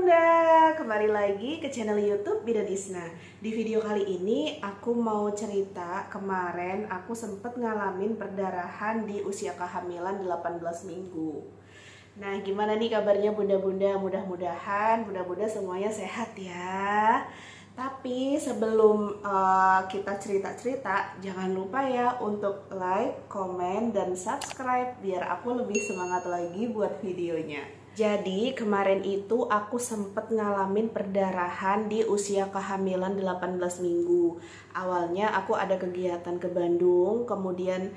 Bunda, kembali lagi ke channel YouTube Bidan Isna. Di video kali ini aku mau cerita, kemarin aku sempet ngalamin perdarahan di usia kehamilan 18 minggu. Nah, gimana nih kabarnya bunda-bunda? Mudah-mudahan bunda-bunda semuanya sehat ya. Tapi sebelum kita cerita-cerita, jangan lupa ya untuk like, komen, dan subscribe biar aku lebih semangat lagi buat videonya. Jadi kemarin itu aku sempet ngalamin perdarahan di usia kehamilan 18 minggu. Awalnya aku ada kegiatan ke Bandung, kemudian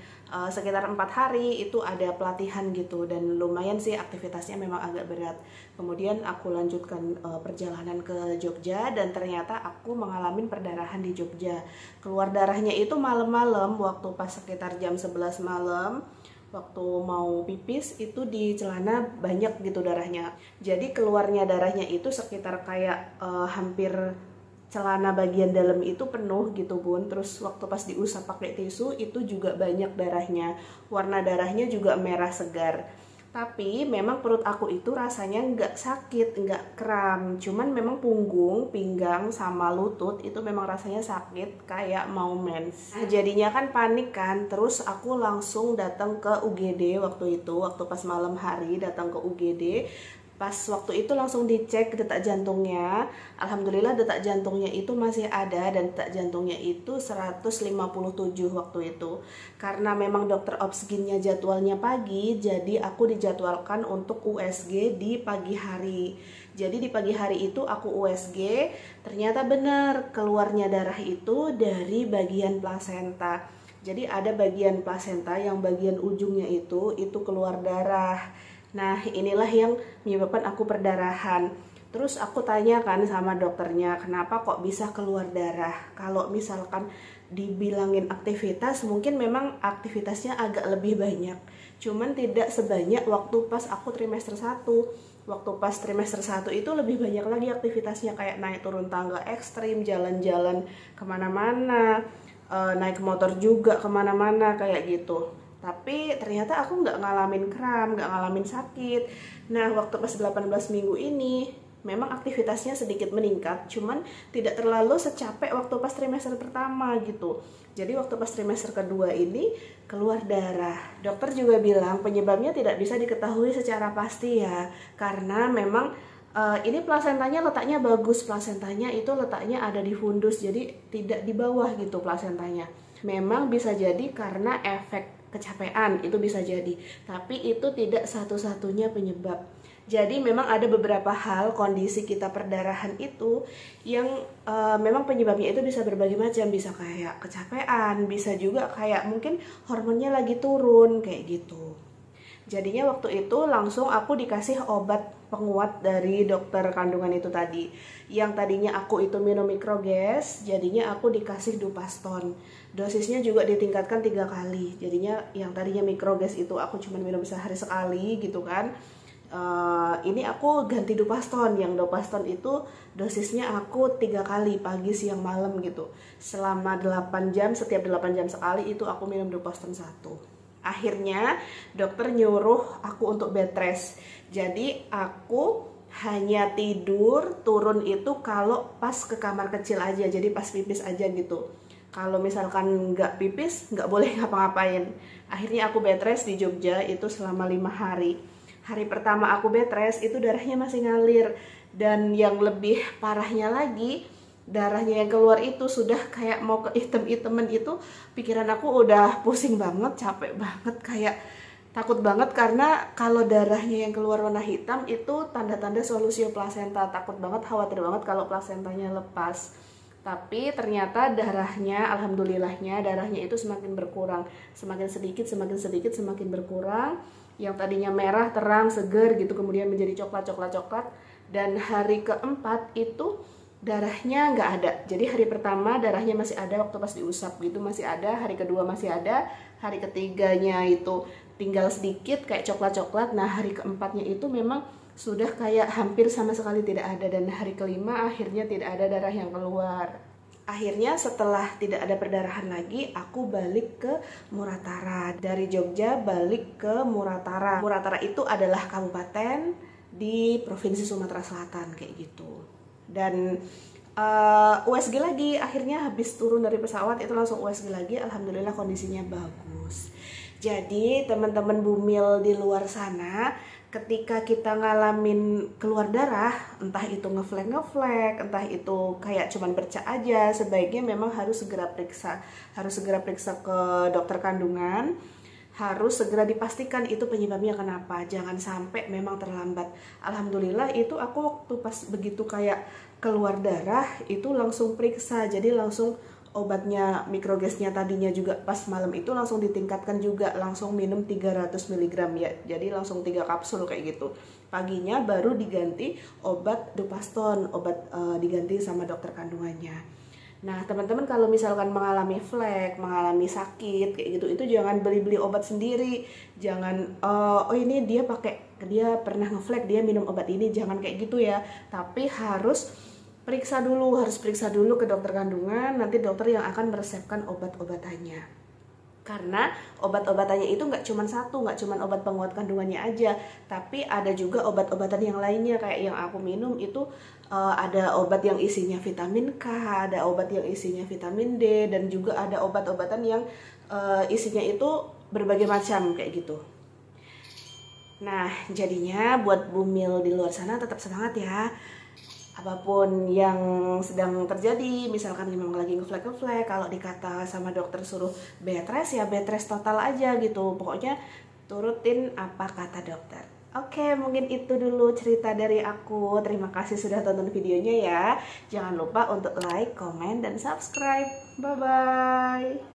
sekitar 4 hari itu ada pelatihan gitu. Dan lumayan sih aktivitasnya memang agak berat. Kemudian aku lanjutkan perjalanan ke Jogja dan ternyata aku mengalami perdarahan di Jogja. Keluar darahnya itu malam-malam waktu pas sekitar jam 11 malam. Waktu mau pipis itu di celana banyak gitu darahnya. Jadi keluarnya darahnya itu sekitar kayak hampir celana bagian dalam itu penuh gitu bun. Terus waktu pas diusap pakai tisu itu juga banyak darahnya. Warna darahnya juga merah segar. Tapi memang perut aku itu rasanya nggak sakit, nggak kram. Cuman memang punggung, pinggang, sama lutut itu memang rasanya sakit kayak mau mens. Nah, jadinya kan panik kan. Terus aku langsung datang ke UGD waktu itu. Waktu pas malam hari datang ke UGD. Pas waktu itu langsung dicek detak jantungnya. Alhamdulillah detak jantungnya itu masih ada dan detak jantungnya itu 157 waktu itu. Karena memang dokter obsginnya jadwalnya pagi, jadi aku dijadwalkan untuk USG di pagi hari. Jadi di pagi hari itu aku USG, ternyata benar keluarnya darah itu dari bagian plasenta. Jadi ada bagian plasenta yang bagian ujungnya itu keluar darah. Nah, inilah yang menyebabkan aku perdarahan. Terus aku tanyakan sama dokternya, kenapa kok bisa keluar darah? Kalau misalkan dibilangin aktivitas, mungkin memang aktivitasnya agak lebih banyak. Cuman tidak sebanyak waktu pas aku trimester 1. Waktu pas trimester 1 itu lebih banyak lagi aktivitasnya, kayak naik turun tangga ekstrim, jalan-jalan kemana-mana, naik motor juga kemana-mana kayak gitu. Tapi ternyata aku nggak ngalamin kram, nggak ngalamin sakit. Nah, waktu pas 18 minggu ini memang aktivitasnya sedikit meningkat, cuman tidak terlalu secapek waktu pas trimester pertama gitu. Jadi waktu pas trimester kedua ini keluar darah. Dokter juga bilang penyebabnya tidak bisa diketahui secara pasti ya, karena memang ini plasentanya letaknya bagus, plasentanya itu letaknya ada di fundus, jadi tidak di bawah gitu plasentanya. Memang bisa jadi karena efek kecapean, itu bisa jadi, tapi itu tidak satu-satunya penyebab. Jadi memang ada beberapa hal kondisi kita perdarahan itu yang memang penyebabnya itu bisa berbagai macam, bisa kayak kecapean, bisa juga kayak mungkin hormonnya lagi turun kayak gitu. Jadinya waktu itu langsung aku dikasih obat penguat dari dokter kandungan itu tadi. Yang tadinya aku itu minum Microgas, jadinya aku dikasih Dupaston. Dosisnya juga ditingkatkan 3 kali. Jadinya yang tadinya Microgas itu aku cuma minum sehari sekali gitu kan. Ini aku ganti Dupaston. Yang Dupaston itu dosisnya aku 3 kali, pagi, siang, malam gitu. Selama 8 jam, setiap 8 jam sekali itu aku minum Dupaston 1. Akhirnya dokter nyuruh aku untuk bed rest. Jadi aku hanya tidur turun itu kalau pas ke kamar kecil aja, jadi pas pipis aja gitu. Kalau misalkan nggak pipis nggak boleh ngapa-ngapain. Akhirnya aku bed rest di Jogja itu selama 5 hari. Hari pertama aku bed rest itu darahnya masih ngalir. Dan yang lebih parahnya lagi, darahnya yang keluar itu sudah kayak mau ke item-iteman itu, pikiran aku udah pusing banget, capek banget, kayak takut banget karena kalau darahnya yang keluar warna hitam itu tanda-tanda solusio plasenta. Takut banget, khawatir banget kalau plasentanya lepas. Tapi ternyata darahnya, alhamdulillahnya darahnya itu semakin berkurang, semakin sedikit, semakin berkurang. Yang tadinya merah, terang, segar gitu, kemudian menjadi coklat. Dan hari keempat itu darahnya nggak ada. Jadi hari pertama darahnya masih ada waktu pas diusap gitu, masih ada. Hari kedua masih ada. Hari ketiganya itu tinggal sedikit kayak coklat-coklat. Nah, hari keempatnya itu memang sudah kayak hampir sama sekali tidak ada. Dan hari kelima akhirnya tidak ada darah yang keluar. Akhirnya setelah tidak ada perdarahan lagi, aku balik ke Muratara. Dari Jogja balik ke Muratara. Muratara itu adalah kabupaten di Provinsi Sumatera Selatan kayak gitu. Dan USG lagi, akhirnya habis turun dari pesawat itu langsung USG lagi, alhamdulillah kondisinya bagus. Jadi teman-teman bumil di luar sana, ketika kita ngalamin keluar darah, entah itu ngeflek, entah itu kayak cuman bercak aja, sebaiknya memang harus segera periksa ke dokter kandungan, harus segera dipastikan itu penyebabnya kenapa, jangan sampai memang terlambat. Alhamdulillah itu aku waktu pas begitu kayak keluar darah itu langsung periksa, jadi langsung obatnya mikrogesnya tadinya juga pas malam itu langsung ditingkatkan juga, langsung minum 300 mg ya, jadi langsung 3 kapsul kayak gitu. Paginya baru diganti obat Dupaston, diganti sama dokter kandungannya. Nah teman-teman kalau misalkan mengalami flek, mengalami sakit kayak gitu, itu jangan beli-beli obat sendiri, jangan oh ini dia pernah ngeflek dia minum obat ini, jangan kayak gitu ya. Tapi harus periksa dulu ke dokter kandungan, nanti dokter yang akan meresepkan obat-obatannya. Karena obat-obatannya itu nggak cuma satu, nggak cuma obat penguat kandungannya aja, tapi ada juga obat-obatan yang lainnya. Kayak yang aku minum itu ada obat yang isinya vitamin K, ada obat yang isinya vitamin D, dan juga ada obat-obatan yang isinya itu berbagai macam kayak gitu. Nah jadinya buat bumil di luar sana tetap semangat ya. Apapun yang sedang terjadi, misalkan memang lagi ngeflek, kalau dikata sama dokter suruh bed rest ya bed rest total aja gitu. Pokoknya turutin apa kata dokter. Oke, mungkin itu dulu cerita dari aku. Terima kasih sudah tonton videonya ya. Jangan lupa untuk like, komen, dan subscribe. Bye-bye.